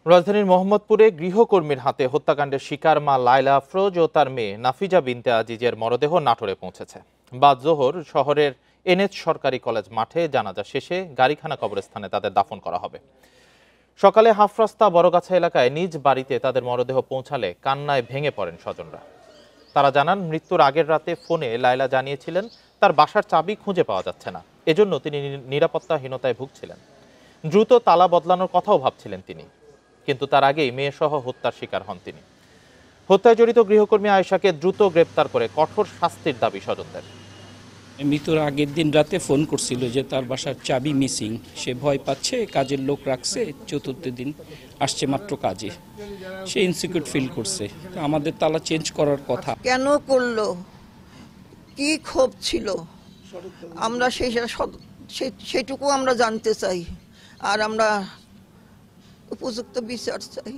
রাজধানীর মোহাম্মদপুরে গৃহকর্মীর হাতে হত্যাকাণ্ডের শিকার মা লায়লা আফরোজ ও তার মেয়ে নাফিজা বিনতে আজিজের মরদেহ নাটোরে পৌঁছেছে। বাদ জোহর শহরের এনএচ সরকারি কলেজ মাঠে জানাজা শেষে গাড়িখানা কবরস্থানে তাদের দাফন করা হবে। সকালে হাফরাস্তা বড়গাছা এলাকায় নিজ বাড়িতে তাদের মরদেহ পৌঁছালে কান্নায় ভেঙে পড়েন স্বজনরা। তারা জানান, মৃত্যুর আগের রাতে ফোনে লায়লা জানিয়েছিলেন তার বাসার চাবি খুঁজে পাওয়া যাচ্ছে না, এজন্য তিনি নিরাপত্তাহীনতায় ভুগছিলেন। দ্রুত তালা বদলানোর কথাও ভাবছিলেন তিনি, কিন্তু তার আগেই মেয়েসহ হত্যার শিকার হন তিনি। হত্যায় জড়িত গৃহকর্মী আয়েশাকে দ্রুত গ্রেপ্তার করে কঠোর শাস্তির দাবি স্বজনদের। মৃত্যুর আগের দিন রাতে ফোন করছিল যে তার বাসার চাবি মিসিং, সে ভয় পাচ্ছে, কাজের লোক রাখছে, চতুর্থ দিন আসছে মাত্র কাজে, সে ইনসিকিউর ফিল করছে। আমাদের তালা চেঞ্জ করার কথা। কেন করলো, কি ক্ষোভ ছিল, আমরা সেটুকু আমরা জানতে চাই, আর আমরা উপযুক্ত বিচার চাই।